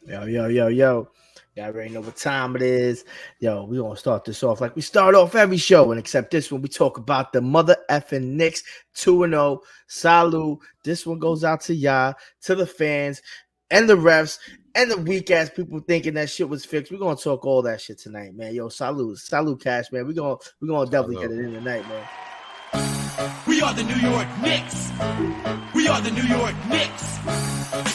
Yo, yo, yo, yo. Y'all already know what time it is. Yo, we gonna start this off like we start off every show, and except this one, we talk about the mother effing Knicks 2-0. Salute. This one goes out to y'all, to the fans, and the refs, and the weak ass people thinking that shit was fixed. We're gonna talk all that shit tonight, man. Yo, salute, Cash, man. We're gonna definitely get it in tonight, man. We are the New York Knicks. We are the New York Knicks.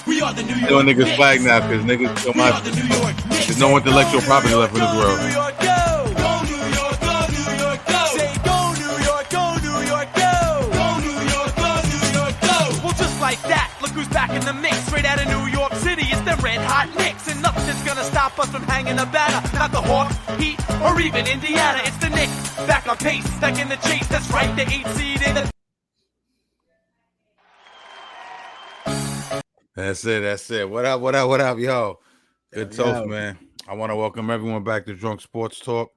We are the New York Doing niggas Knicks. flag now because niggas still We my. are the New York Knicks. There's no intellectual property left in this world. New York, go! Go New York, go New York, go! Say go New York, go New York, go! Go New York, go New York, go! Well, just like that, look who's back in the mix. Straight out of New York City, it's the Red Hot Knicks, and nothing's gonna stop us from hanging a banner. Not the Hawks, Heat, or even Indiana. It's the Knicks, back on pace, back in the chase. That's right, the 8th seed in the. That's it. What up, yo? Good Yo, toast, yo. man. I want to welcome everyone back to Drunk Sports Talk,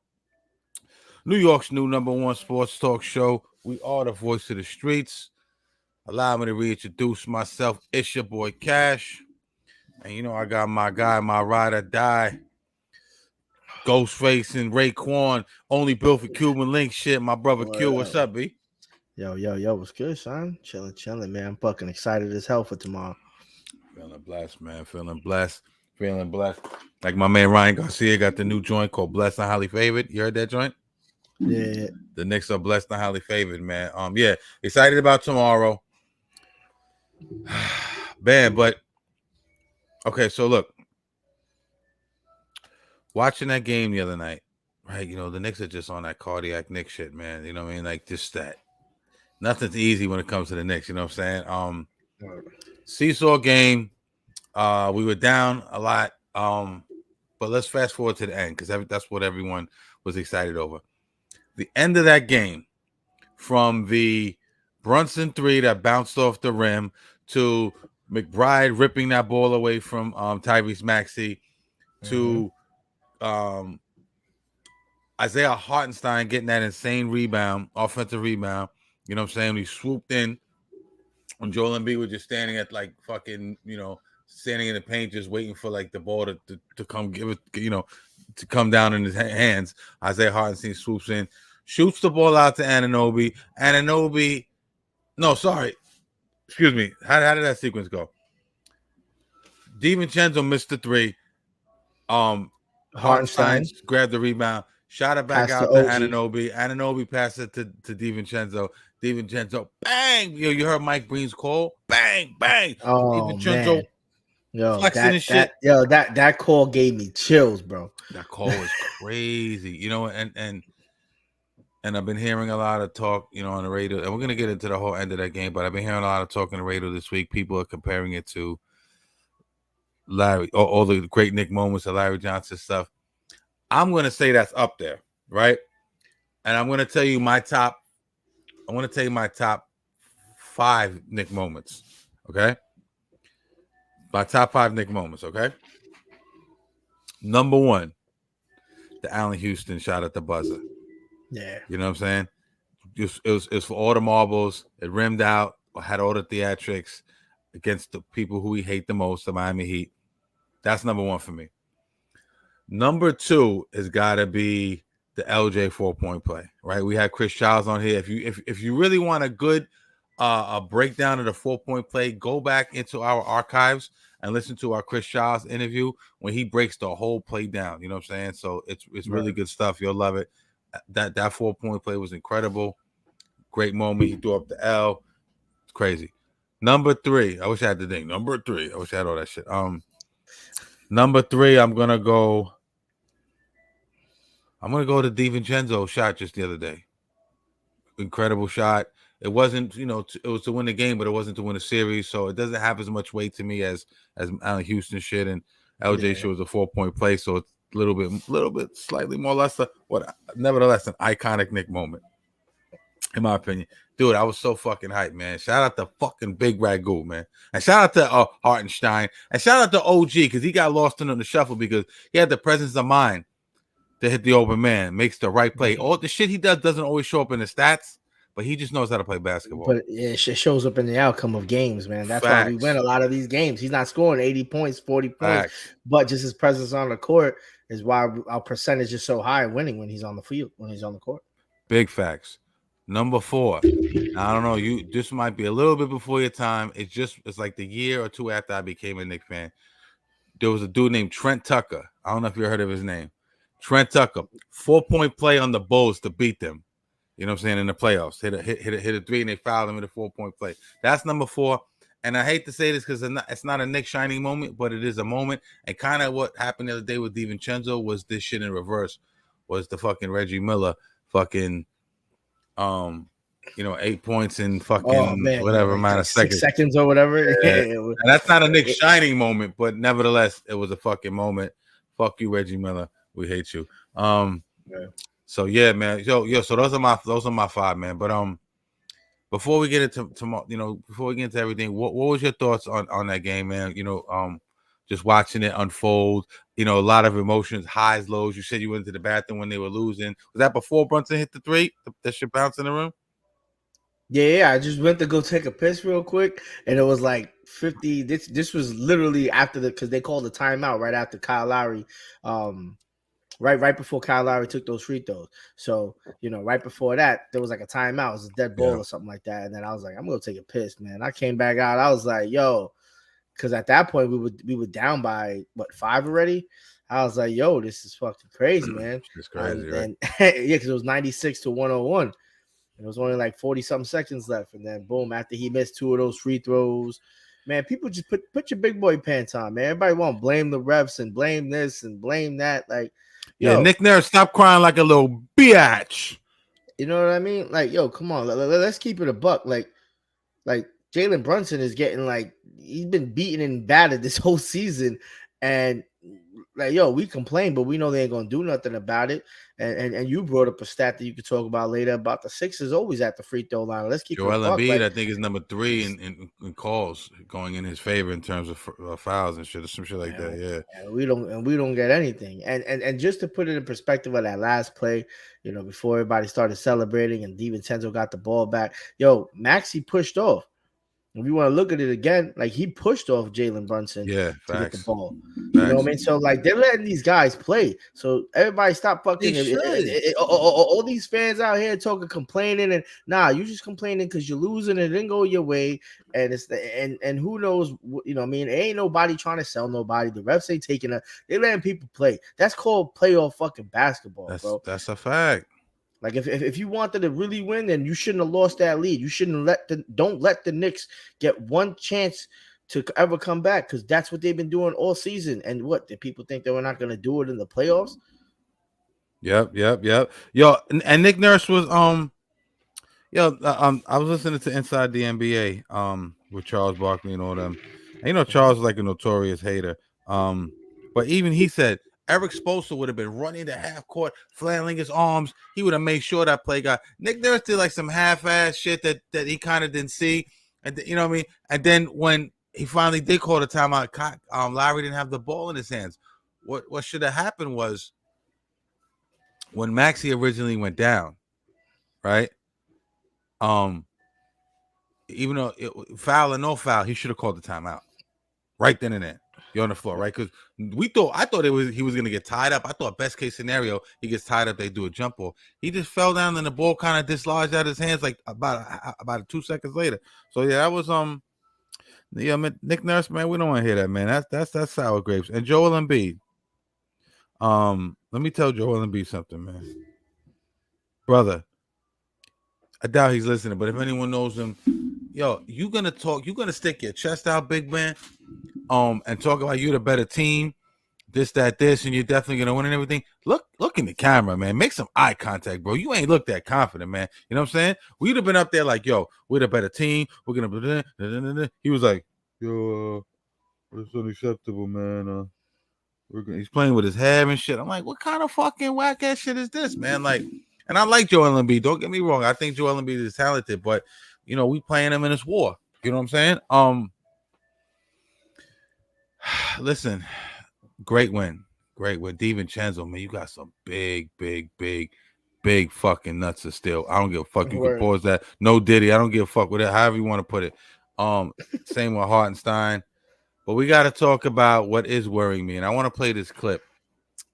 New York's new #1 sports talk show. We are the voice of the streets. Allow me to reintroduce myself. It's your boy Cash, and you know I got my guy, my ride or die, Ghostface and Raekwon, only built for Cuban link shit. My brother Q, what's up, B? Yo, what's good, son? Chilling, man. I'm fucking excited as hell for tomorrow. Feeling blessed, man. Feeling blessed. Like my man Ryan Garcia got the new joint called Blessed and Highly Favored. You heard that joint? Yeah. The Knicks are blessed and highly favored, man. Yeah, excited about tomorrow. Man, but okay, so look. Watching that game the other night, right? You know, the Knicks are just on that cardiac Knicks shit, man. You know what I mean? Like just that. Nothing's easy when it comes to the Knicks, you know what I'm saying? Seesaw game. We were down a lot. But let's fast forward to the end because that's what everyone was excited over. The end of that game, from the Brunson 3 that bounced off the rim to McBride ripping that ball away from Tyrese Maxey to Isaiah Hartenstein getting that insane rebound, offensive rebound. You know what I'm saying? He swooped in when Joel Embiid was just standing at like fucking, you know, standing in the paint, just waiting for like the ball to come give it, you know, to come down in his hands. Isaiah Hartenstein swoops in, shoots the ball out to Anunoby. Excuse me. How did that sequence go? DiVincenzo missed the 3. Hartenstein grabbed the rebound, shot it back out to Anunoby. Anunoby passed it to DiVincenzo. DiVincenzo, bang! You heard Mike Breen's call? Bang, bang! Oh, DiVincenzo, man. Yo, flexing and shit. That call gave me chills, bro. That call was crazy, you know. And I've been hearing a lot of talk, you know, on the radio, and we're gonna get into the whole end of that game. But I've been hearing a lot of talk on the radio this week. People are comparing it to Larry, all the great Knick moments of Larry Johnson stuff. I'm gonna say that's up there, right? And I'm gonna tell you my top. I want to tell you my top 5 Knick moments. Okay. My top 5 Knick moments, okay? Number 1, the Allen Houston shot at the buzzer. Yeah. You know what I'm saying? It was for all the marbles. It rimmed out, had all the theatrics against the people who we hate the most, the Miami Heat. That's number 1 for me. Number 2 has got to be the LJ 4-point play, right? We had Chris Childs on here. If you really want a good a breakdown of the 4-point play, go back into our archives and listen to our Chris Childs interview when he breaks the whole play down. You know what I'm saying? So it's really good stuff. You'll love it. That 4-point play was incredible. Great moment. He threw up the L. It's crazy. Number 3. I wish I had the thing. Number 3. I wish I had all that shit. Number 3, I'm gonna go to DiVincenzo shot just the other day. Incredible shot. It wasn't, you know, it was to win the game, but it wasn't to win a series. So it doesn't have as much weight to me as Allen Houston shit, and LJ shit was a 4-point play. So it's a little bit slightly more lesser. Nevertheless, an iconic Knick moment, in my opinion. Dude, I was so fucking hyped, man. Shout out to fucking Big Ragu, man. And shout out to Hartenstein. And shout out to OG, because he got lost in the shuffle because he had the presence of mind to hit the open man, makes the right play. All the shit he does doesn't always show up in the stats, but he just knows how to play basketball. But it shows up in the outcome of games, man. That's why we Facts. win a lot of these games. He's not scoring 80 points, 40 points, Facts. but just his presence on the court is why our percentage is so high winning when he's on the field, when he's on the court. Big facts. Number 4. Now, I don't know. This might be a little bit before your time. It's like the year or two after I became a Knicks fan. There was a dude named Trent Tucker. I don't know if you heard of his name. Trent Tucker, 4-point play on the Bulls to beat them. You know what I'm saying? In the playoffs, hit a 3 and they fouled him with a 4-point play. That's number 4. And I hate to say this because it's not a Knicks shining moment, but it is a moment. And kind of what happened the other day with DiVincenzo was this shit in reverse. Was the fucking Reggie Miller fucking 8 points in fucking whatever amount of seconds. 6 seconds or whatever. Yeah. And that's not a Knicks shining moment, but nevertheless, it was a fucking moment. Fuck you, Reggie Miller. We hate you. So yeah, man. So those are my 5, man. But before we get into before we get into everything, what was your thoughts on that game, man? Just watching it unfold. A lot of emotions, highs, lows. You said you went to the bathroom when they were losing. Was that before Brunson hit the 3? That shit bounced in the room? Yeah. I just went to go take a piss real quick, and it was like 50. This was literally after because they called the timeout right after Kyle Lowry. Right before Kyle Lowry took those free throws. So, right before that, there was like a timeout. It was a dead ball or something like that. And then I was like, I'm going to take a piss, man. I came back out. I was like, yo, because at that point, we were down by, 5 already? I was like, yo, this is fucking crazy, man. It's crazy, right? Yeah, because it was 96 to 101. And it was only like 40-something seconds left. And then, boom, after he missed 2 of those free throws, man, people just put your big boy pants on, man. Everybody want to blame the refs and blame this and blame that. Like, yeah, Nick Nurse, stop crying like a little biatch. You know what I mean? Like, yo, come on, let's keep it a buck. Like Jalen Brunson is getting he's been beaten and battered this whole season, and we complain, but we know they ain't gonna do nothing about it. And you brought up a stat that you could talk about later about the Sixers always at the free throw line. Let's keep it a buck. Embiid, I think, is number 3 in calls going in his favor in terms of fouls and shit, some shit like that. Yeah, and we don't get anything. And just to put it in perspective of that last play, before everybody started celebrating and DiVincenzo got the ball back, Maxey pushed off. If you want to look at it again, he pushed off Jalen Brunson to get the ball. You know what I mean? So they're letting these guys play. So everybody stop fucking. All these fans out here complaining, and you just complaining because you're losing and it didn't go your way. And it's and who knows? Ain't nobody trying to sell nobody. The refs ain't taking they're letting people play. That's called playoff fucking basketball, bro. That's a fact. If you wanted to really win, then you shouldn't have lost that lead. You shouldn't don't let the Knicks get one chance to ever come back, because that's what they've been doing all season. And what did people think they were not going to do it in the playoffs? Yep. Yo, and Nick Nurse was I was listening to Inside the NBA with Charles Barkley and all them. And Charles is like a notorious hater. But even he said Eric Spoelstra would have been running the half court, flailing his arms. He would have made sure that play got. Nick Nurse did some half-ass shit that he kind of didn't see, and you know what I mean. And then when he finally did call the timeout, Lowry didn't have the ball in his hands. What should have happened was when Maxey originally went down, right? Even though foul or no foul, he should have called the timeout right then and there. You're on the floor, right? Because I thought he was gonna get tied up. I thought best case scenario, he gets tied up, they do a jump ball. He just fell down and the ball kind of dislodged out of his hands about 2 seconds later. So yeah, that was Nick Nurse, man. We don't want to hear that, man. That's sour grapes. And Joel Embiid. Let me tell Joel Embiid something, man. Brother, I doubt he's listening, but if anyone knows him, you're gonna stick your chest out, big man. And talk about you're the better team, this, and you're definitely gonna win and everything. Look in the camera, man. Make some eye contact, bro. You ain't look that confident, man. You know what I'm saying? We'd have been up there we're the better team. We're gonna. He was like, yo, it's unacceptable, man. He's playing with his hair and shit. I'm like, what kind of fucking whack ass shit is this, man? And I like Joel Embiid. Don't get me wrong. I think Joel Embiid is talented, but we playing him in this war. You know what I'm saying? Listen, great win. DiVincenzo, man, you got some big big fucking nuts of steel. I don't give a fuck. You Word. can pause that. No Diddy. I don't give a fuck with it. However you want to put it. Same with Hartenstein. But we got to talk about what is worrying me, and I want to play this clip.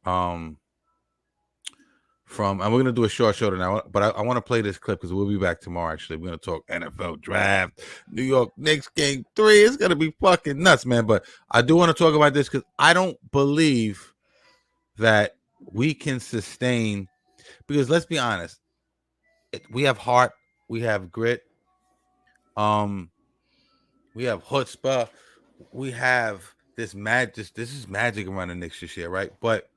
And we're gonna do a short show tonight, but I want to play this clip because we'll be back tomorrow. Actually, we're gonna talk NFL draft, New York Knicks game 3. It's gonna be fucking nuts, man. But I do want to talk about this because I don't believe that we can sustain. Because let's be honest, we have heart, we have grit, we have chutzpah, we have this magic. This is magic around the Knicks this year, right? But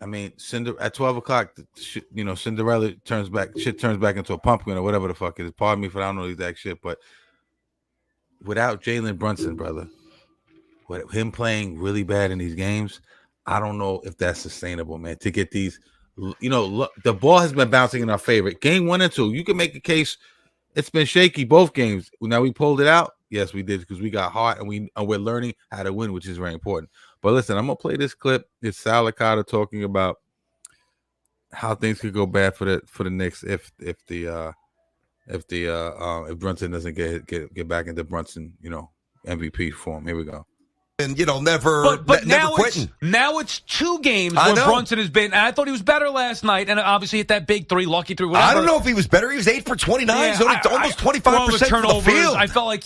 I mean, at 12 o'clock, Cinderella turns back into a pumpkin or whatever the fuck it is. Pardon me for I don't know the exact shit, but without Jalen Brunson, brother, with him playing really bad in these games, I don't know if that's sustainable, man. To get these, look, the ball has been bouncing in our favor. Game 1 and 2, you can make a case. It's been shaky both games. Now we pulled it out. Yes, we did because we got heart and we're learning how to win, which is very important. But listen, I'm gonna play this clip. It's Sal Licata talking about how things could go bad for the Knicks if Brunson doesn't get back into Brunson, MVP form. Here we go. And never quitting. Now it's 2 games where Brunson has been. And I thought he was better last night, and obviously hit that big 3, lucky 3. Whatever. I don't know if he was better. He was 8 for 29. He's only almost 25% from the field. I felt like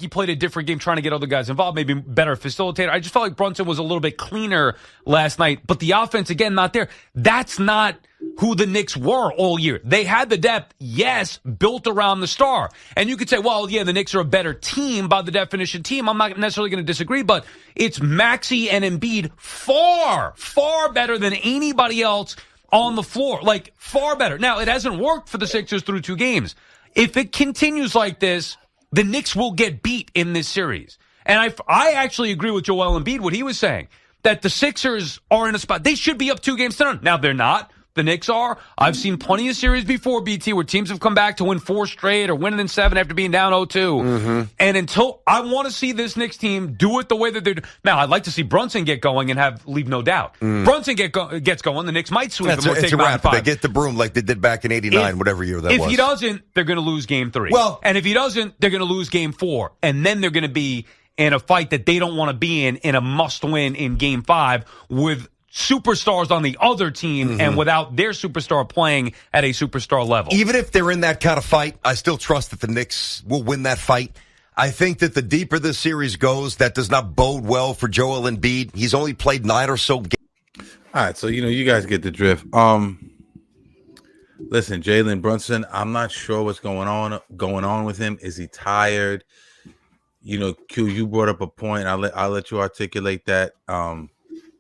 he played a different game, trying to get other guys involved, maybe better facilitator. I just felt like Brunson was a little bit cleaner last night, but the offense again not there. That's not who the Knicks were all year. They had the depth, yes, built around the star. And you could say, well, yeah, the Knicks are a better team by the definition team. I'm not necessarily going to disagree, but it's Maxey and Embiid far, far better than anybody else on the floor. Like, far better. Now, it hasn't worked for the Sixers through 2 games. If it continues like this, the Knicks will get beat in this series. And I actually agree with Joel Embiid, what he was saying, that the Sixers are in a spot. They should be up 2 games to none. Now, they're not. The Knicks are. I've seen plenty of series before, BT, where teams have come back to win 4 straight or winning in 7 after being down 0-2. Mm-hmm. And until I want to see this Knicks team do it the way that they're doing. Now, I'd like to see Brunson get going and leave no doubt. Brunson gets going, the Knicks might sweep him or take him out in 5. They get the broom like they did back in 89, whatever year that was. If he doesn't, they're going to lose game 3. Well, and if he doesn't, they're going to lose game 4. And then they're going to be in a fight that they don't want to be in a must-win in game 5 with superstars on the other team and without their superstar playing at a superstar level. Even if they're in that kind of fight, I still trust that the Knicks will win that fight. I think that the deeper this series goes, that does not bode well for Joel Embiid. He's only played 9 or so games. All right, so you guys get the drift. Listen, Jalen Brunson, I'm not sure what's going on with him. Is he tired? Q, you brought up a point. I'll let you articulate that.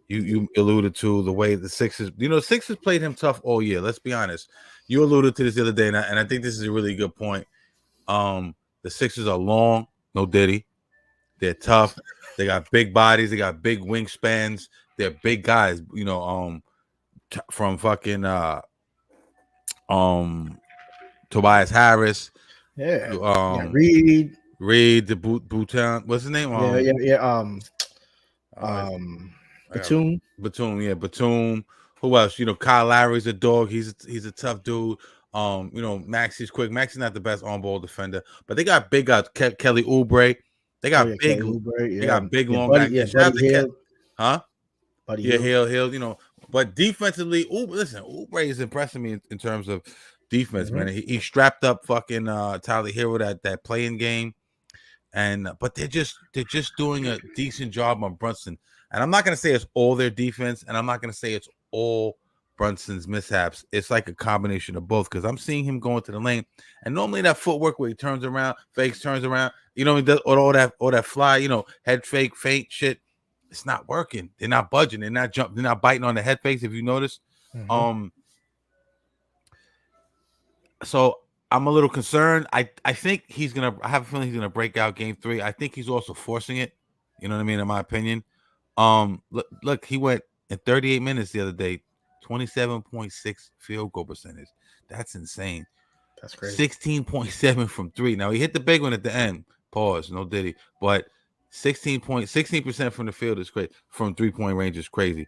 You alluded to the way the Sixers, Sixers played him tough all year. Let's be honest. You alluded to this the other day, and I think this is a really good point. The Sixers are long, no Diddy. They're tough. They got big bodies. They got big wingspans. They're big guys. From fucking Tobias Harris. Yeah. Reed, the Bhutan. What's his name? Batum. Batum. Who else? Kyle Lowry's a dog. He's a tough dude. Maxey's quick. Maxey's not the best on-ball defender, but they got big guys. Kelly Oubre. They got big. They got big long guys. Hill. Huh? Buddy Hill. But defensively, Oubre is impressing me in terms of defense, man. He strapped up fucking Tyler Hero that playing game, but they're just doing a decent job on Brunson. And I'm not going to say it's all their defense, and I'm not going to say it's all Brunson's mishaps. It's like a combination of both because I'm seeing him go into the lane. And normally that footwork where he turns around, turns around, he does all that fly, head fake, feint shit. It's not working. They're not budging. They're not jumping. They're not biting on the head fakes, if you notice. So I'm a little concerned. I think I have a feeling he's going to break out game 3. I think he's also forcing it. You know what I mean? In my opinion. Look, he went in 38 minutes the other day, 27.6 field goal percentage. That's insane. That's crazy. 16.7 from 3. Now he hit the big one at the end. Pause, no Diddy. But 16% from the field is great. From 3-point range is crazy.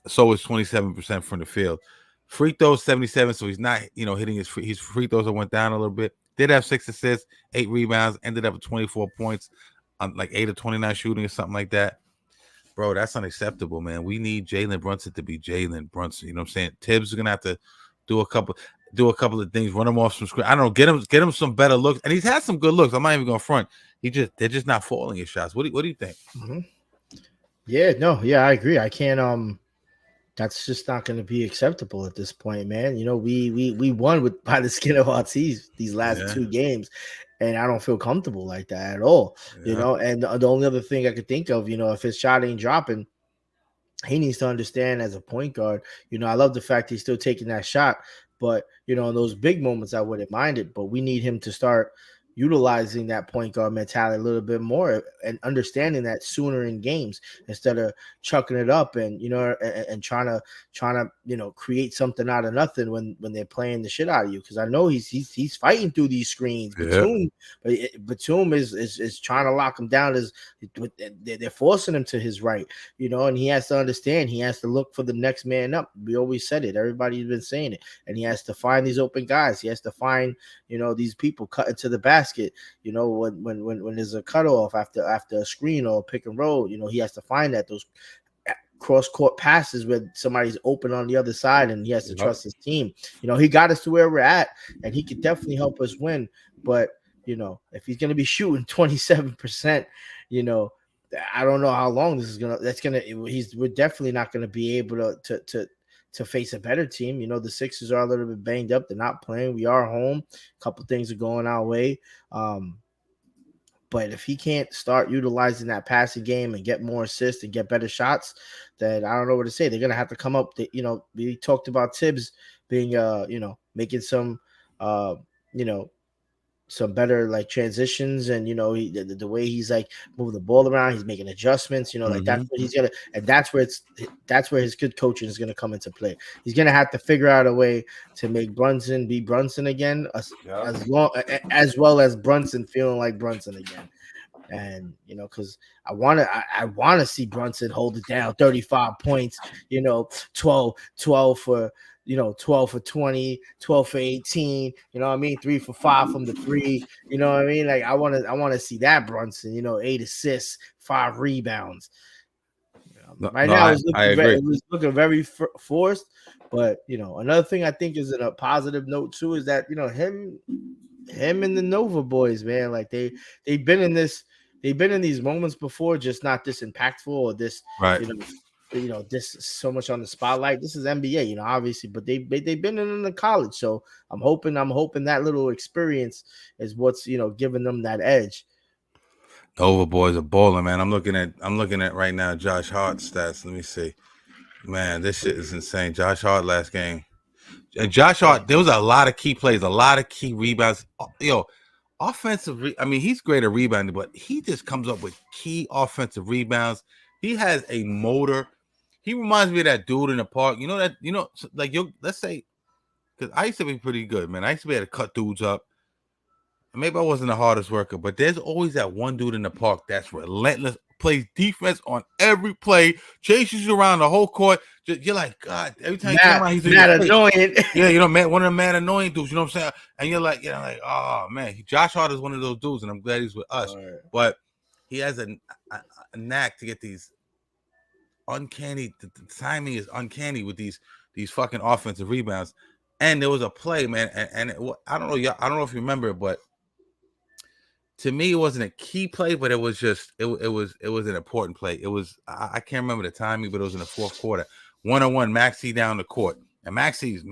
So is 27% from the field. Free throws 77, so he's not, hitting his free throws that went down a little bit. Did have 6 assists, 8 rebounds, ended up with 24 points on like 8 of 29 shooting or something like that. Bro, that's unacceptable, man. We need Jalen Brunson to be Jalen Brunson. You know what I'm saying? Tibbs is gonna have to do a couple of things, run him off some screen. I don't know, get him some better looks, and he's had some good looks. I'm not even going front. They're just not falling his shots. What do you think? Mm-hmm. Yeah, I agree. I can't. That's just not going to be acceptable at this point, man. We won by the skin of our teeth these last 2 games, and I don't feel comfortable like that at all. Yeah. And the only other thing I could think of, if his shot ain't dropping, he needs to understand as a point guard. I love the fact he's still taking that shot, but in those big moments, I wouldn't mind it. But we need him to start utilizing that point guard mentality a little bit more and understanding that sooner in games instead of chucking it up and and trying to create something out of nothing when they're playing the shit out of you. Because I know he's fighting through these screens. Batum is trying to lock him down. They're forcing him to his right, and he has to understand. He has to look for the next man up. We always said it. Everybody's been saying it, and he has to find these open guys. He has to find these people cutting to the basket. When there's a cutoff after a screen or a pick and roll, he has to find those cross court passes where somebody's open on the other side, and he has to trust his team. He got us to where we're at, and he could definitely help us win. But if he's going to be shooting 27%, I don't know how long this is gonna. We're definitely not going to be able to face a better team. The Sixers are a little bit banged up. They're not playing. We are home. A couple things are going our way. But if he can't start utilizing that passing game and get more assists and get better shots, then I don't know what to say. They're going to have to come up. We talked about Tibbs being, making some, some better like transitions, and the way he's like moving the ball around, he's making adjustments, like that's what he's gonna, and that's where his good coaching is gonna come into play. He's gonna have to figure out a way to make Brunson be Brunson again, as well as Brunson feeling like Brunson again. And because I want to see Brunson hold it down, 35 points, 12 for 12 for 20, 12 for 18, 3 for 5 from the 3, like I want to see that Brunson, 8 assists, 5 rebounds. Now it was looking very forced, but another thing I think is a positive note too is that him and the Nova boys, man, like they've been in these moments before, just not this impactful or this right. This is so much on the spotlight. This is NBA, obviously, but they've been in the college. So I'm hoping that little experience is what's giving them that edge. Nova boys are balling, man. I'm looking at right now Josh Hart's stats. Let me see. Man, this shit is insane. Josh Hart last game. And Josh Hart, there was a lot of key plays, a lot of key rebounds. Offensive, he's great at rebounding, but he just comes up with key offensive rebounds. He has a motor. He reminds me of that dude in the park. Let's say, because I used to be pretty good, man. I used to be able to cut dudes up. Maybe I wasn't the hardest worker, but there's always that one dude in the park that's relentless, plays defense on every play, chases you around the whole court. You're like, God, every time you come around, he's mad annoying. Yeah, man, one of the mad annoying dudes, you know what I'm saying? And you're like, oh, man, Josh Hart is one of those dudes, and I'm glad he's with us. Right. But he has a knack to get these uncanny, the timing is uncanny with these fucking offensive rebounds. And there was a play, man, and I don't know if you remember it, but to me it wasn't a key play, but it was just it was an important play. It was, I can't remember the timing, but it was in the fourth quarter. 1-on-1 Maxey down the court, and Maxey's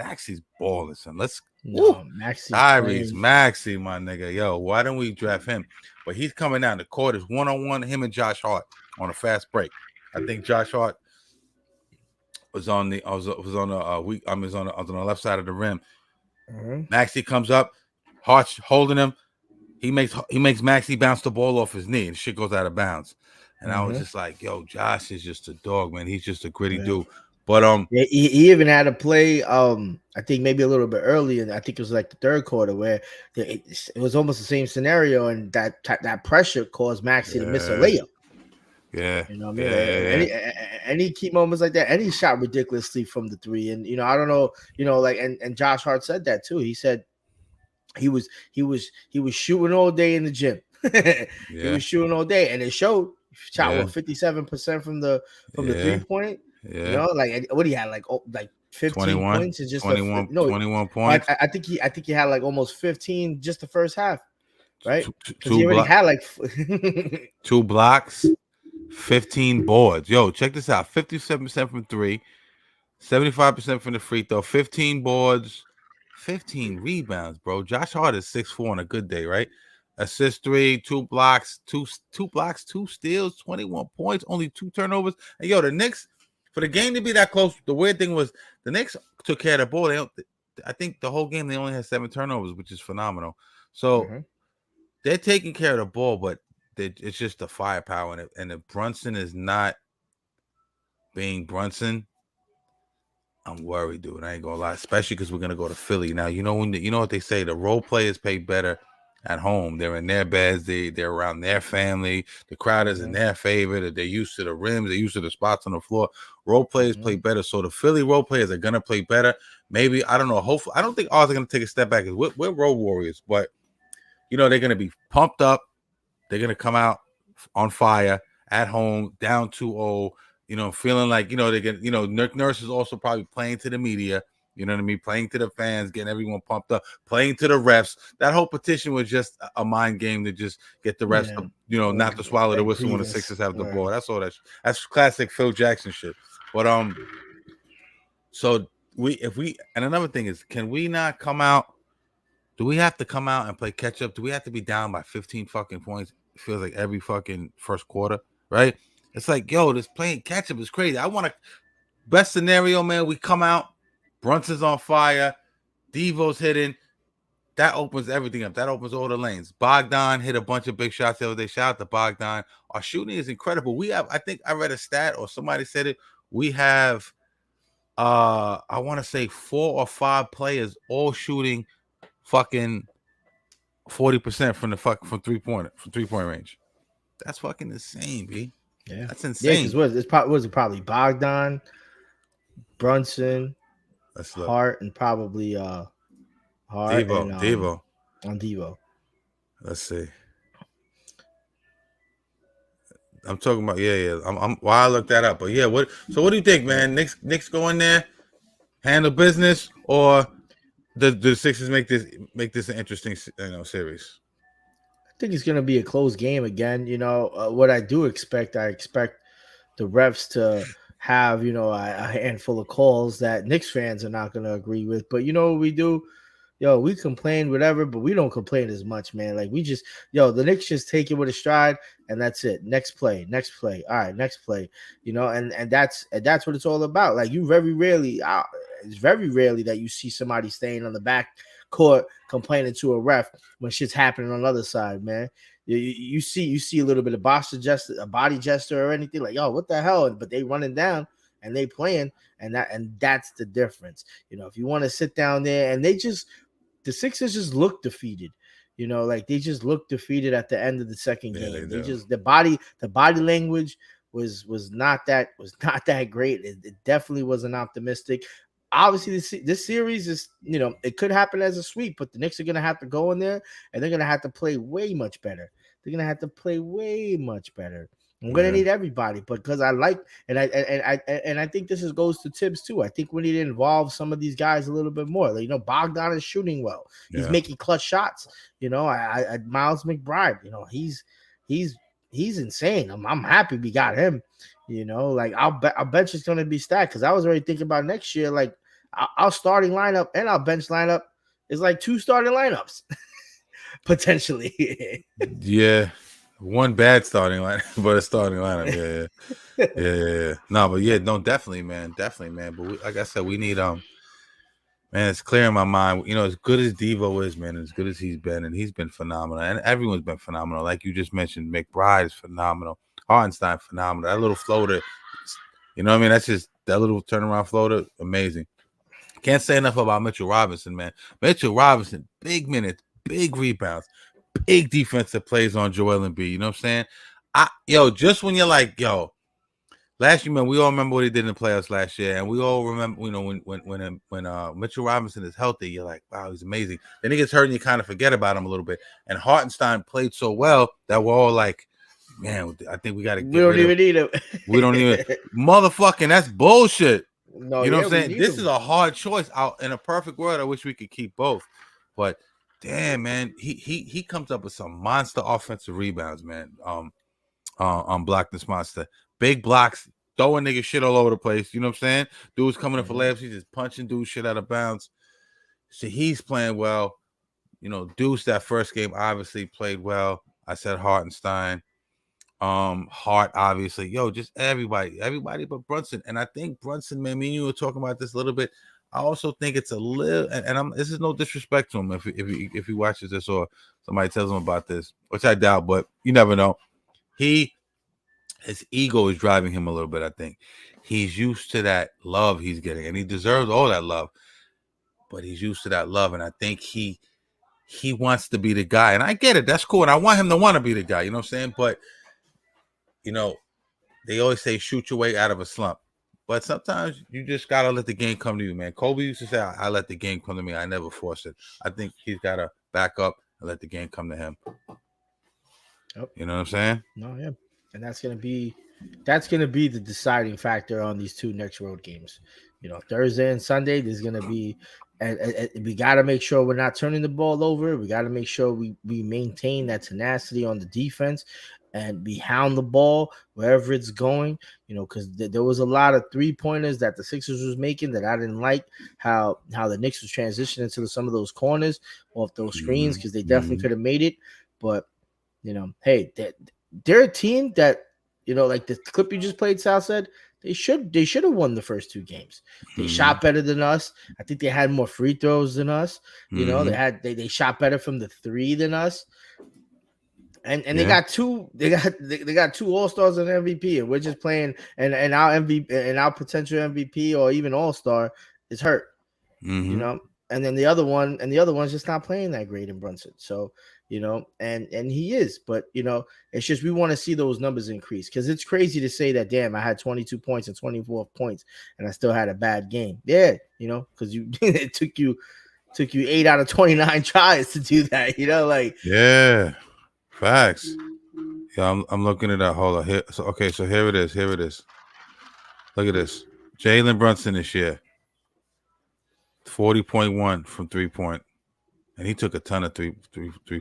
balling, son. Tyrese Maxey, my nigga, yo, why don't we draft him? But he's coming down the court. It's 1-on-1 him and Josh Hart on a fast break. I think Josh Hart was on the left side of the rim. Mm-hmm. Maxey comes up, Hart's holding him. He makes Maxey bounce the ball off his knee, and shit goes out of bounds. And I was just like, yo, Josh is just a dog, man. He's just a gritty dude. But he even had a play, I think maybe a little bit earlier. I think it was like the third quarter where it was almost the same scenario, and that pressure caused Maxey to miss a layup. Yeah. You know what I mean? Any key moments like that, and he shot ridiculously from the three. And I don't know, like and Josh Hart said that too. He said he was shooting all day in the gym. He was shooting all day, and it showed. Shot 57% from the 3-point. Yeah. Like what he had, like 15 21, points and just 21 points. I think he had like almost 15 just the first half, right? Because he Two already had like 2 blocks, 15 boards. Yo, check this out: 57% from three, 75% from the free throw, 15 boards, 15 rebounds, bro. Josh Hart is 6'4" on a good day, right? Assist 3, 2 blocks, two blocks, 2 steals, 21 points, only 2 turnovers. And yo, the Knicks, for the game to be that close, the weird thing was the Knicks took care of the ball. I think the whole game they only had 7 turnovers, which is phenomenal. So they're taking care of the ball, but it's just the firepower, and if Brunson is not being Brunson, I'm worried, dude. I ain't gonna lie, especially because we're gonna go to Philly now. You know what they say: the role players pay better at home. They're in their beds. They're around their family. The crowd is in their favor. They're used to the rims. They're used to the spots on the floor. Role players play better. So the Philly role players are gonna play better. Maybe, I don't know. Hopefully, I don't think ours are gonna take a step back. We're road warriors, but they're gonna be pumped up. They're gonna come out on fire at home, down 2-0. Feeling like, they get, Nick Nurse is also probably playing to the media, you know what I mean? Playing to the fans, getting everyone pumped up, playing to the refs. That whole petition was just a mind game to just get the refs, not to swallow the whistle when the Sixers have the ball. That's all that's classic Phil Jackson shit. But, so and another thing is, can we not come out? Do we have to come out and play catch up? Do we have to be down by 15 fucking points? It feels like every fucking first quarter, right? It's like, yo, this playing catch up is crazy. I want to, best scenario, man, we come out, Brunson's on fire, Devo's hitting. That opens everything up. That opens all the lanes. Bogdan hit a bunch of big shots the other day. Shout out to Bogdan. Our shooting is incredible. We have, I think I read a stat or somebody said it. We have, I want to say 4 or 5 players all shooting fucking 40% from from 3-point range. That's fucking insane, B. Yeah, that's insane. Yeah, because probably Bogdan, Brunson, Hart, and probably Hart Devo. On Devo. Let's see. I'm talking about I'm while I look that up, but yeah. What do you think, man? Knicks go in there, handle business, or the Sixers make this an interesting series? I think it's going to be a close game again. What I expect the refs to have, a handful of calls that Knicks fans are not going to agree with. But what we do? We complain, whatever, but we don't complain as much, man. Like, we just, the Knicks just take it with a stride, and that's it. Next play. All right, next play. And that's what it's all about. Like, it's very rarely that you see somebody staying on the back court complaining to a ref when shit's happening on the other side, man. You see a little bit of body gesture or anything, like, yo, what the hell? But they running down and they playing, and that's the difference. If you want to sit down there, and the Sixers just look defeated. Like, they just look defeated at the end of the second game. They just, the body language was not that great. It definitely wasn't optimistic. Obviously, this series is, it could happen as a sweep, but the Knicks are going to have to go in there, and they're going to have to play way much better. I'm going to need everybody, because I like, and I think this goes to Tibbs too. I think we need to involve some of these guys a little bit more. Like, Bogdan is shooting well. He's making clutch shots. Miles McBride, he's insane. I'm happy we got him. Like, our bench is going to be stacked, because I was already thinking about next year. Like, our starting lineup and our bench lineup is like 2 starting lineups potentially. Yeah. One bad starting lineup, but a starting lineup. Yeah. No, but definitely, man. But like I said, we need man. It's clear in my mind. As good as Devo is, man, as good as he's been, and he's been phenomenal, and everyone's been phenomenal. Like you just mentioned, McBride is phenomenal. Hartenstein, phenomenal. That little floater, that's just that little turnaround floater, amazing. Can't say enough about Mitchell Robinson, man. Mitchell Robinson, big minutes, big rebounds, big defensive plays on Joel Embiid. You know what I'm saying? just when you're like, last year, man, we all remember what he did in the playoffs last year, and we all remember, when Mitchell Robinson is healthy, you're like, wow, he's amazing. Then he gets hurt, and you kind of forget about him a little bit. And Hartenstein played so well that we're all like, man, I think we got to get rid of him. We don't even need him. We don't even motherfucking. That's bullshit. No, you know yeah, what I'm saying? This is a hard choice. Out in a perfect world, I wish we could keep both, but damn, man, he comes up with some monster offensive rebounds, man. On Block This Monster, big blocks, throwing nigga shit all over the place. You know what I'm saying? Dude's coming in for layups, he's just punching dude shit out of bounds. So he's playing well. Deuce that first game obviously played well. I said Hartenstein. Hart, obviously, just everybody but Brunson. And I think Brunson, man, me and you were talking about this a little bit. I also think it's a little, and this is no disrespect to him if he watches this or somebody tells him about this, which I doubt, but you never know. His ego is driving him a little bit. I think he's used to that love he's getting, and he deserves all that love. But he's used to that love, and I think he wants to be the guy. And I get it. That's cool, and I want him to want to be the guy. You know what I'm saying? But they always say shoot your way out of a slump. But sometimes you just gotta let the game come to you, man. Kobe used to say, "I let the game come to me. I never force it." I think he's gotta back up and let the game come to him. Yep. You know what I'm saying? No, yeah, and that's gonna be the deciding factor on these two next road games. Thursday and Sunday, there's gonna be, and we got to make sure we're not turning the ball over. We got to make sure we maintain that tenacity on the defense, and we hound the ball wherever it's going. Because there was a lot of 3-pointers that the Sixers was making that I didn't like how the Knicks was transitioning to some of those corners off those screens, because they definitely could have made it, but. Hey, they're a team that, like the clip you just played, Sal said, they should have won the first 2 games. They shot better than us. I think they had more free throws than us. They shot better from the 3 than us. And they got two all-stars and MVP, and we're just playing, and our MVP and our potential MVP or even all-star is hurt. And then the other one's just not playing that great in Brunson. So, and he is, but it's just we want to see those numbers increase, because it's crazy to say that, damn, I had 22 points and 24 points and I still had a bad game. Yeah, because it took you 8 out of 29 tries to do that. Yeah, facts. Yeah, I'm looking at that. Hold on here. So here it is. Look at this. Jalen Brunson this year, 40.1 from 3-point. And he took a ton of three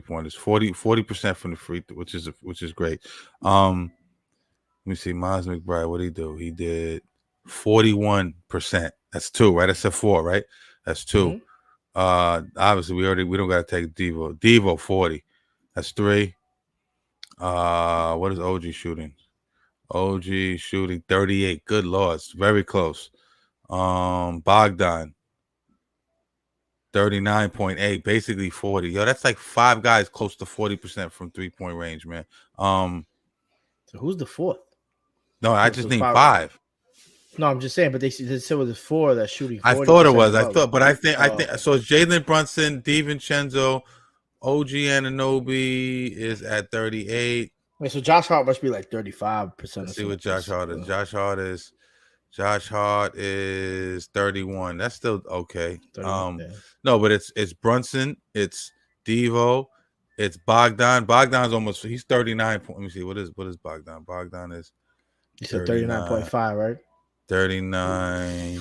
pointers, 40% from the free, which is great. Let me see, Miles McBride, what did he do? He did 41%. That's 2, right? That's a 4, right? That's 2. Obviously we don't gotta take Devo 40. That's 3. What is OG shooting? OG shooting 38. Good Lord, it's very close. Bogdan 39.8, basically 40. Yo, that's like 5 guys close to 40% from 3-point range, man. So who's the 4th? No, I just need 5. No, I'm just saying, but they said it was 4 that's shooting 40%. I thought it was. I think so. It's Jalen Brunson, DiVincenzo, OG Anunoby is at 38. Wait, so Josh Hart must be like 35%. Let's see what Josh Hart is. Josh Hart is 31. That's still okay. No, but it's Brunson, it's Devo, it's Bogdan. Bogdan's he's 39. Let me see, what is Bogdan? Bogdan is you said 39.5, right? 39,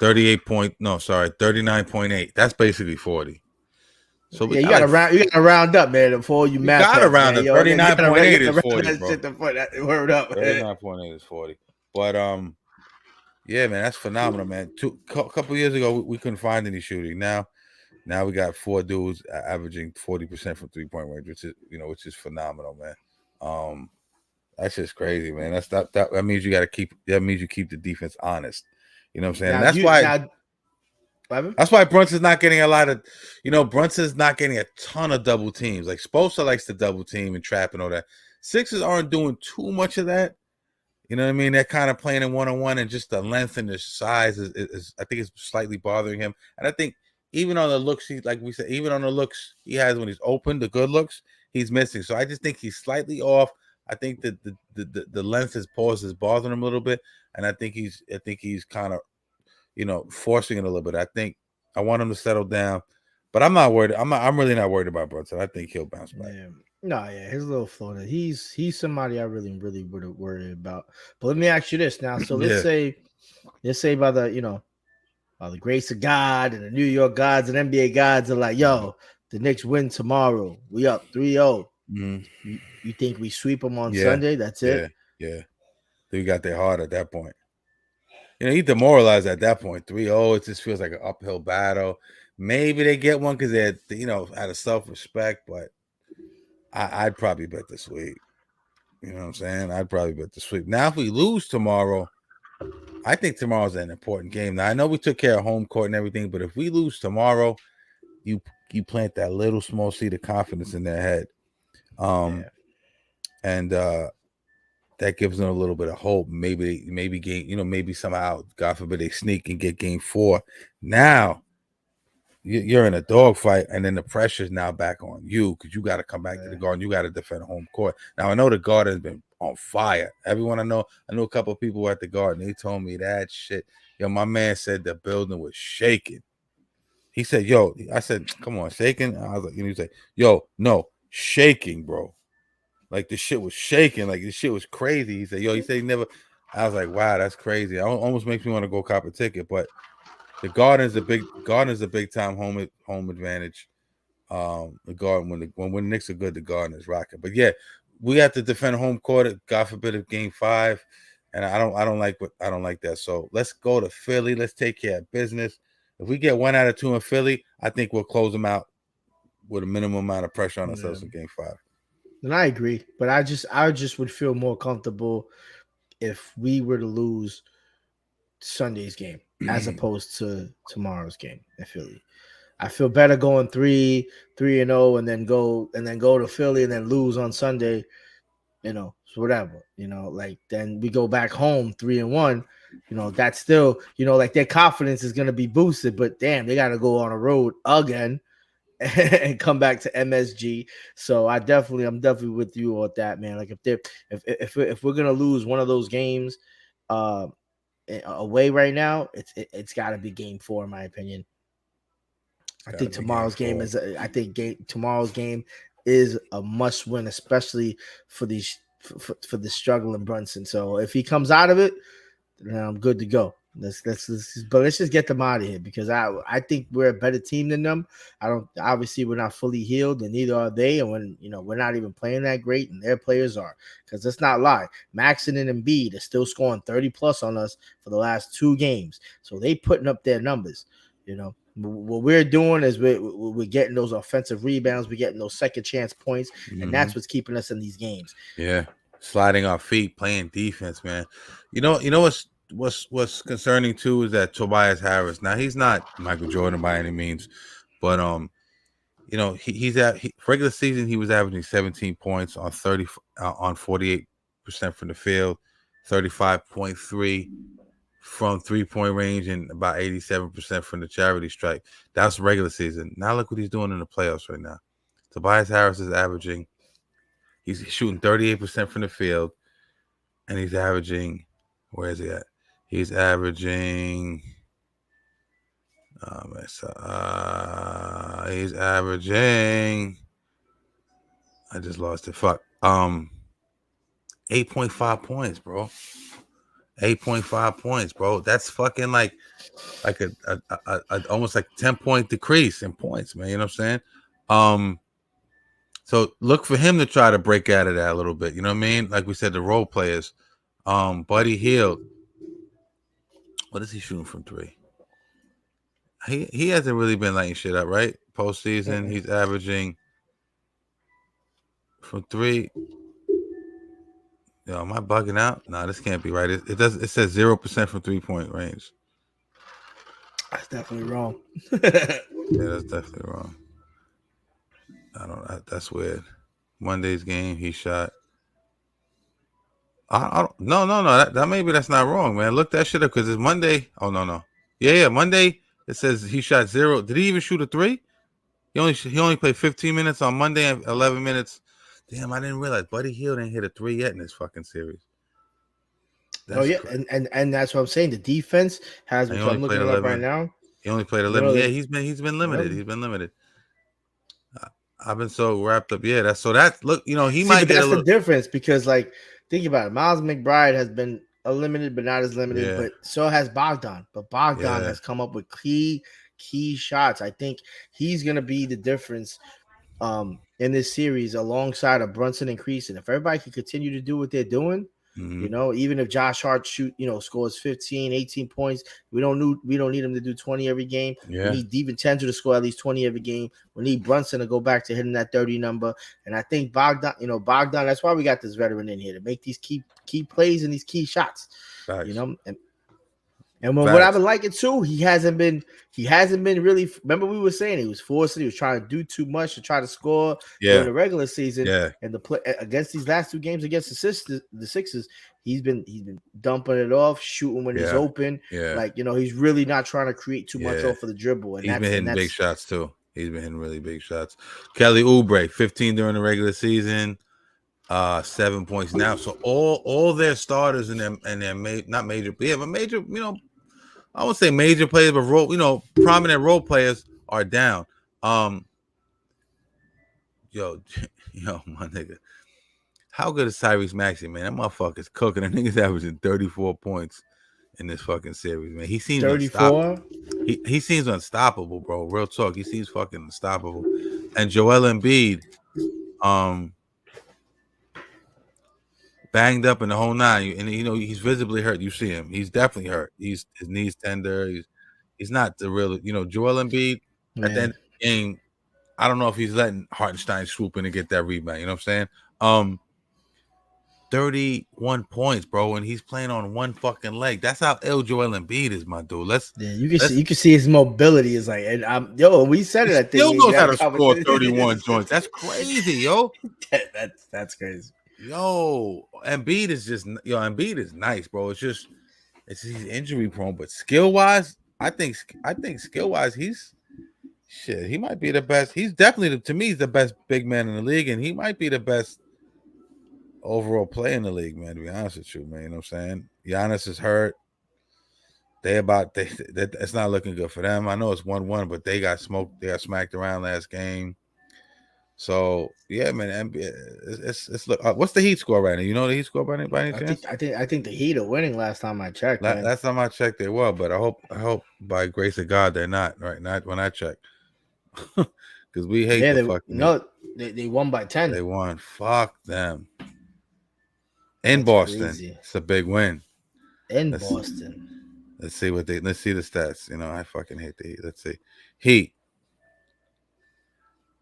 39.8. That's basically 40. So yeah, you gotta round up, man. Before you math, gotta round up. 39.8 is 40, bro. Word up. 39.8 is 40. But yeah, man, that's phenomenal, man. Couple years ago, we couldn't find any shooting. Now we got 4 dudes averaging 40% from 3-point range, which is phenomenal, man. That's just crazy, man. That means you keep the defense honest. You know what I'm saying? That's why Brunson's not getting a lot of, Brunson's not getting a ton of double teams. Like Spoelstra likes to double team and trap and all that. Sixers aren't doing too much of that. You know what I mean? They're kind of playing in 1-on-1, and just the length and the size is I think it's slightly bothering him. And I think even on the looks, he has when he's open, the good looks, he's missing. So I just think he's slightly off. I think that the length his pause is bothering him a little bit, and I think he's kind of, forcing it a little bit. I want him to settle down, but I'm not worried. I'm really not worried about Brunson. I think he'll bounce back. Yeah. No, yeah, his little floater. He's somebody I really would worry about. But let me ask you this now. So let's say by the by the grace of God and the New York gods and NBA gods are like, yo, the Knicks win tomorrow. We up 3-0. Mm-hmm. You think we sweep them on Sunday? That's it? Yeah. They got their heart at that point. He demoralized at that point. 3-0. It just feels like an uphill battle. Maybe they get one because they're, out of self-respect, but I'd probably bet the sweep. You know what I'm saying? I'd probably bet the sweep. Now, if we lose tomorrow, I think tomorrow's an important game. Now, I know we took care of home court and everything, but if we lose tomorrow, you plant that little small seed of confidence in their head. And that gives them a little bit of hope. Maybe maybe somehow, God forbid, they sneak and get game 4. Now, you're in a dogfight, and then the pressure's now back on you because you got to come back to the Garden. You got to defend home court. Now, I know the Garden has been on fire. Everyone I know a couple of people at the Garden. They told me that shit. Yo, my man said the building was shaking. He said, yo, I said, come on, shaking? I was like, he said, yo, no, shaking, bro. Like, the shit was shaking. Like, the shit was crazy. He said, he never. I was like, wow, that's crazy. It almost makes me want to go cop a ticket, but the Garden's a big time home advantage. The Garden, when the Knicks are good, the Garden is rocking. But yeah, we have to defend home court. God forbid, of game 5, and I don't like that. So let's go to Philly. Let's take care of business. If we get 1 out of 2 in Philly, I think we'll close them out with a minimum amount of pressure on ourselves in game 5. And I agree, but I just would feel more comfortable if we were to lose Sunday's game as opposed to tomorrow's game in Philly. I feel better going 3-0 and then go to Philly and then lose on Sunday, so whatever, like then we go back home 3-1, that's still, like their confidence is going to be boosted, but damn, they got to go on a road again and come back to MSG. So I'm definitely with you on that, man. Like if we're going to lose one of those games, away right now, it's got to be game 4 in my opinion. I think tomorrow's game is a must win, especially for for the struggling Brunson. So if he comes out of it, then I'm good to go. Let's just get them out of here because I think we're a better team than them. Obviously we're not fully healed and neither are they, and when we're not even playing that great and their players are, because let's not lie, Maxson and Embiid are still scoring 30 plus on us for the last 2 games, so they putting up their numbers. What we're doing is we're getting those offensive rebounds, we're getting those second chance points, and that's what's keeping us in these games. Yeah, sliding our feet, playing defense, man. What's concerning too is that Tobias Harris. Now he's not Michael Jordan by any means, but he's at regular season he was averaging 17 points on 48% from the field, 35.3 from 3-point range, and about 87% from the charity stripe. That's regular season. Now look what he's doing in the playoffs right now. Tobias Harris is he's shooting 38% from the field, and he's averaging, where is he at? He's averaging, I just lost it. 8.5 points, bro. 8.5 points, bro. That's fucking like a almost like 10-point decrease in points, man. You know what I'm saying? So look for him to try to break out of that a little bit. You know what I mean? Like we said, the role players. Buddy Hield. What is he shooting from 3? He hasn't really been lighting shit up, right? Postseason, he's averaging from 3. Yo, am I bugging out? No, this can't be right. It says 0% from 3-point range. That's definitely wrong. Yeah, that's definitely wrong. That's weird. Monday's game, he shot. No. That maybe that's not wrong, man. Look that shit up because it's Monday. Oh no. Yeah. Monday it says he shot 0. Did he even shoot a 3? He only played 15 minutes on Monday and 11 minutes Damn, I didn't realize Buddy Hield didn't hit a 3 yet in this fucking series. Oh That's yeah, crazy. and that's what I'm saying. The defense has, He which only I'm played looking it up right 11. now. He only played You 11. know, Yeah, they, he's been limited. yep. He's been limited. I've been so wrapped up. Yeah, that's look. He See, might but get a that's the little. difference because, like, think about it. Miles McBride has been limited, but not as limited. Yeah, But so has Bogdan. But Bogdan yeah. has come up with key shots. I think he's gonna be the difference in this series alongside of Brunson and Creason. If everybody can continue to do what they're doing, Mm-hmm. even if Josh Hart scores 15, 18 points, we don't need him to do 20 every game. We Yeah, need DiVincenzo to score at least 20 every game. We need Brunson to go back to hitting that 30 number. And I think Bogdan, that's why we got this veteran in here to make these key plays and these key shots. facts. And what I've Facts. been liking too, he hasn't been really. Remember, we were saying he was forcing, he was trying to do too much to try to score during Yeah, the regular season. yeah, And the play against these last 2 games against the Sixers, he's been dumping it off, shooting when he's yeah, open. yeah. Like he's really not trying to create too much Yeah. off of the dribble. And He's been hitting that's big shots too. He's been hitting really big shots. Kelly Oubre, 15 during the regular season, 7 points now. So all their starters and their not major, but major, I won't say major players, but prominent role players are down. Yo, my nigga. How good is Tyrese Maxey, man? That motherfucker's cooking. That nigga's averaging 34 points in this fucking series, man. He seems 34. he seems unstoppable, bro. Real talk. He seems fucking unstoppable. And Joel Embiid, banged up in the whole 9, and he's visibly hurt. You see him; he's definitely hurt. His knees tender. He's not the real. Joel Embiid at the end of the game. I don't know if he's letting Hartenstein swoop in and get that rebound. You know what I'm saying? 31 points, bro, and he's playing on one fucking leg. That's how ill Joel Embiid is, my dude. You can see his mobility is like, and we said it. I think still knows how to score 31 joints. That's crazy, yo. That's crazy. Yo, Embiid is nice, bro. It's he's injury prone, but skill wise, I think skill wise, he might be the best. He's definitely to me he's the best big man in the league, and he might be the best overall player in the league, man. To be honest with you, man, you know what I'm saying? Giannis is hurt. It's not looking good for them. I know it's 1-1, but they got smoked. They got smacked around last game. So yeah, man. It's look. What's the Heat score right now? You know the Heat score by any chance? I think the Heat are winning. Last time I checked. Last time I checked, they were, but I hope by grace of God they're not. Right, not when I check, because we hate the fucking. No, they won by 10. They won. Fuck them. In That's Boston, crazy. it's a big win. Boston. Let's see the stats. I fucking hate the Heat. Let's see. Heat.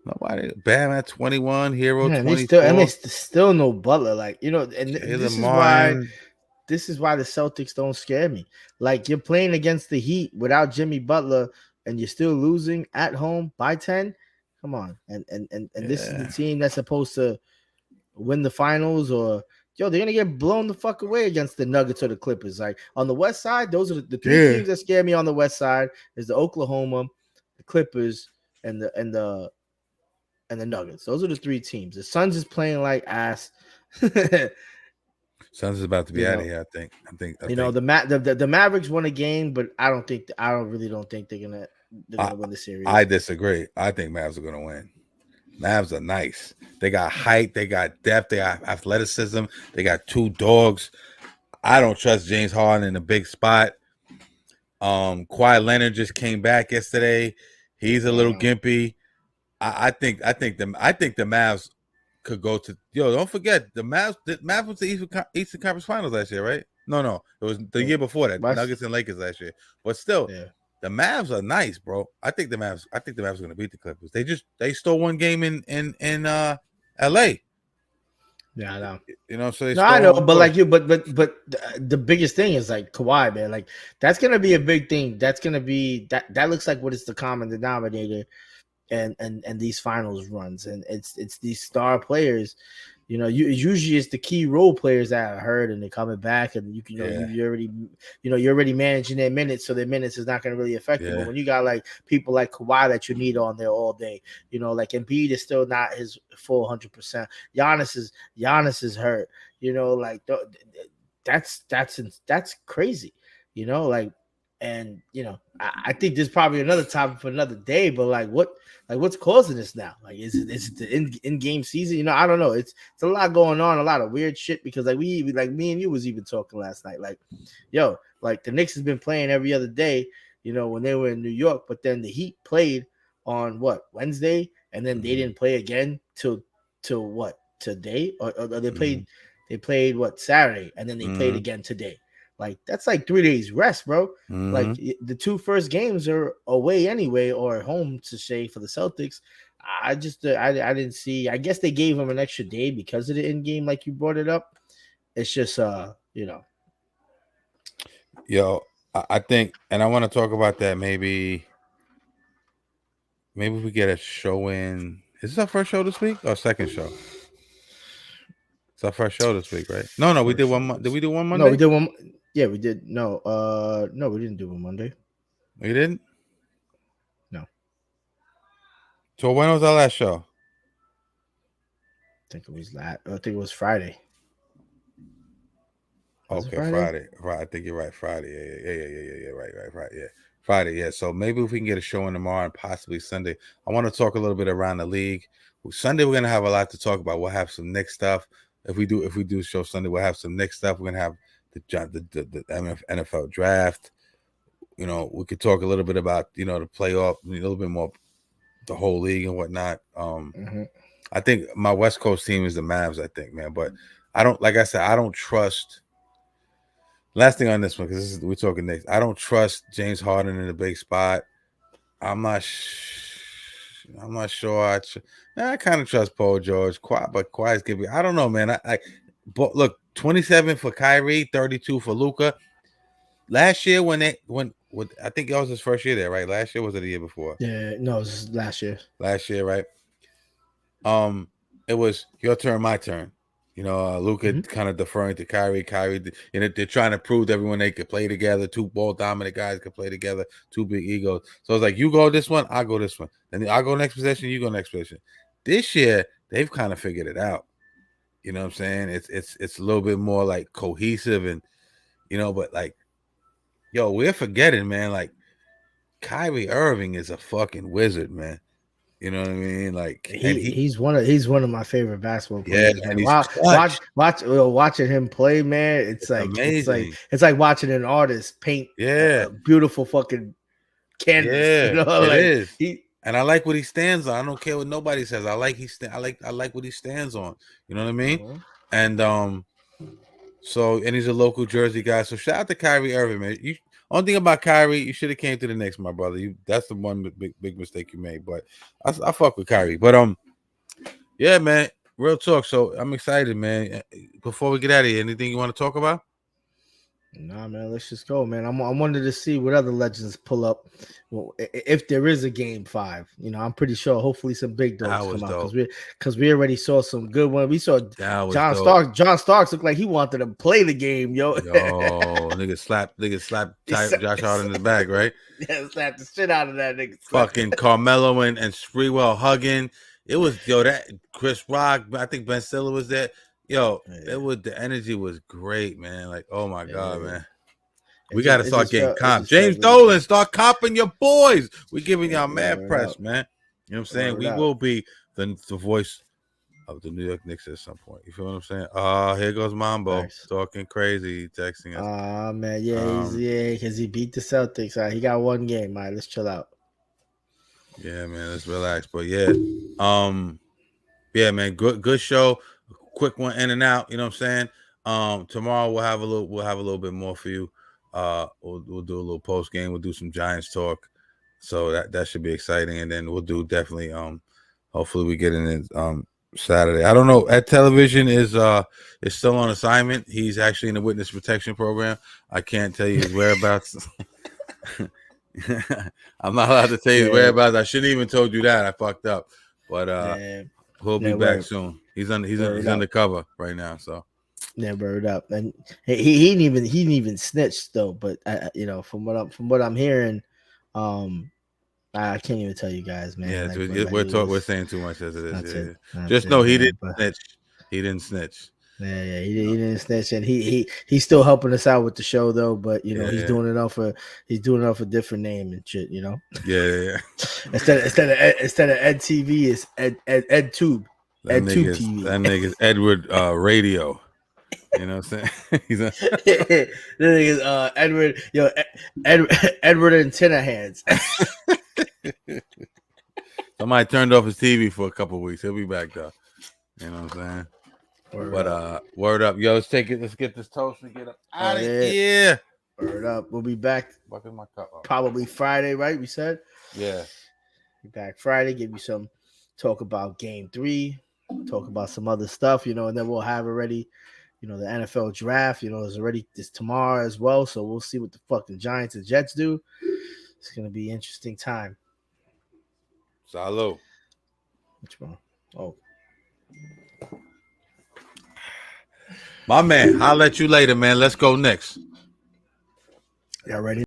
Nobody. Bam at 21. Hero 24. They still no Butler. Like, and this is why the Celtics don't scare me. Like, you're playing against the Heat without Jimmy Butler and you're still losing at home by 10. Come on. And this is the team that's supposed to win the finals, or they're gonna get blown the fuck away against the Nuggets or the Clippers. Like, on the West Side, those are the 3 teams that scare me on the West Side is the Oklahoma, the Clippers, and the Nuggets. Those are the 3 teams. The Suns is playing like ass. Suns is about to be out of here. I think. The Mavericks won a game, but I don't really think they're gonna win the series. I disagree. I think Mavs are gonna win. Mavs are nice. They got height. They got depth. They got athleticism. They got 2 dogs. I don't trust James Harden in a big spot. Kawhi Leonard just came back yesterday. He's a little gimpy. I think the Mavs could go to. Don't forget the Mavs. The Mavs was the Eastern Conference Finals last year, right? No, it was the year before that. Nuggets and Lakers last year. But still, the Mavs are nice, bro. I think the Mavs are going to beat the Clippers. They stole 1 game in L.A. Yeah, I know. So I know, but the biggest thing is like Kawhi, man. Like, that's gonna be a big thing. That's gonna be that looks like what is the common denominator, and these finals runs, and it's these star players You know, usually it's the key role players that are hurt and they're coming back, and you know Yeah. you're already managing their minutes, so their minutes is not going to really affect them. Yeah. But when you got like people like Kawhi that you need on there all day, you know, like Embiid is still not his full 100%. Giannis is hurt. You know, like that's crazy. You know, like, and you know, I think there's probably another topic for another day, but like what's causing this now? Like, is it the in game season? You know, I don't know. It's a lot going on, a lot of weird shit, because like me and you was even talking last night. Like, yo, like the Knicks has been playing every other day, you know, when they were in New York, but then the Heat played on Wednesday, and then they didn't play again till what, today, or they played what, Saturday, and then they played again today. Like, that's like 3 days rest, bro. Like the two first games are away anyway, or home to say for the Celtics. I just I didn't see. I guess they gave them an extra day because of the in game, like you brought it up. It's just you know. Yo, I think, and I want to talk about that. Maybe we get a show in. Is this our first show this week or second show? It's our first show this week, right? No, we did one. Did we do one Monday? No, we did one. Yeah, we did. No, no, we didn't do one Monday. We didn't. No. So when was our last show? I think it was Friday. Okay, Friday. Right, I think you're right. Friday. Yeah. Right. Yeah, Friday. Yeah. So maybe if we can get a show in tomorrow and possibly Sunday. I want to talk a little bit around the league. Sunday we're gonna have a lot to talk about. We'll have some Knicks stuff. If we do show Sunday, we'll have some Knicks stuff. We're gonna have the NFL draft. You know, we could talk a little bit about, you know, the playoff, a little bit more the whole league and whatnot. I think my West Coast team is the Mavs, I think, man. But I don't, like I said, I don't trust. Last thing on this one, because we're talking Knicks. I don't trust James Harden in a big spot. I'm not sure. I kind of trust Paul George. But Kawhi's giving. I don't know, man. But look, 27 for Kyrie, 32 for Luka. Last year when I think it was his first year there, right? Last year, was it the year before? Yeah, no, it was last year. Last year, right? It was your turn, my turn. You know, Luka kind of deferring to Kyrie. You know, they're trying to prove to everyone they could play together. Two ball dominant guys could play together. Two big egos. So it's like, you go this one, I go this one. Then I go next possession, you go next possession. This year, they've kind of figured it out. You know what I'm saying? It's a little bit more like cohesive, and you know, but like, yo, we're forgetting, man. Like, Kyrie Irving is a fucking wizard, man. You know what I mean? Like, he's one of my favorite basketball players. Yeah, man. Watching him play, man, it's like amazing. It's like watching an artist paint a beautiful fucking canvas. Yeah, you know? It like, is. And I like what he stands on. I don't care what nobody says. I like what he stands on. You know what I mean? And so, and he's a local Jersey guy. So shout out to Kyrie Irving, man. Only thing about Kyrie, you should have came to the Knicks, my brother. That's the one big mistake you made. But I fuck with Kyrie. But yeah, man, real talk. So I'm excited, man. Before we get out of here, anything you want to talk about? Nah, man, let's just go, man. I wanted to see what other legends pull up. Well, if there is a game 5, you know, I'm pretty sure. Hopefully, some big dogs come out because we already saw some good ones. We saw John Starks. John Starks looked like he wanted to play the game, yo. Nigga slapped Josh Hart in the back, right? Yeah, slapped the shit out of that nigga. Fucking Carmelo and Sprewell hugging. It was that Chris Rock. I think Ben Stiller was there. Yo, the energy was great, man. Like, oh my God, man. We got to start getting comp. James Dolan, start comping your boys. We're giving y'all mad press, man. You know what I'm saying? We will be the voice of the New York Knicks at some point. You feel what I'm saying? Here goes Mambo talking crazy, texting us. Man, because he beat the Celtics. He got one game. All right, let's chill out. Yeah, man, let's relax. But yeah, man, good show. Quick one in and out, you know what I'm saying? Tomorrow we'll have a little bit more for you. We'll do a little post game. We'll do some Giants talk, so that should be exciting. And then we'll do definitely. Hopefully we get in Saturday. I don't know. At Television is still on assignment. He's actually in the witness protection program. I can't tell you his whereabouts. I'm not allowed to tell you his whereabouts. I shouldn't even told you that. I fucked up. But we'll be back soon. He's undercover right now. So yeah, word up. And he didn't even snitch though. But from what I'm hearing, I can't even tell you guys, man. yeah, Like, we're saying too much as it is. That's Yeah. it. That's Just it, know he man, didn't snitch. He didn't snitch. Yeah, he didn't snitch, and he's still helping us out with the show though. But he's Yeah. doing it off a different name and shit. Yeah. instead of Ed TV, it's Ed Tube. That Tube TV. That nigga's Edward Radio. You know what I'm saying? He's the nigga's Edward, Edward Antenna Hands. Somebody turned off his TV for a couple of weeks. He'll be back though. You know what I'm saying? Word up. Yo, let's take it. Let's get this toast and get up out of here. Word up. We'll be back Fucking my cup up. probably Friday, right? We said? Yeah. Be back Friday, give you some talk about game 3, talk about some other stuff, and then we'll have already, the NFL draft, is already this tomorrow as well. So we'll see what the fucking Giants and Jets do. It's gonna be an interesting time. Salud. Which one? Oh. My man, I'll let you later, man. Let's go Knicks. Y'all ready?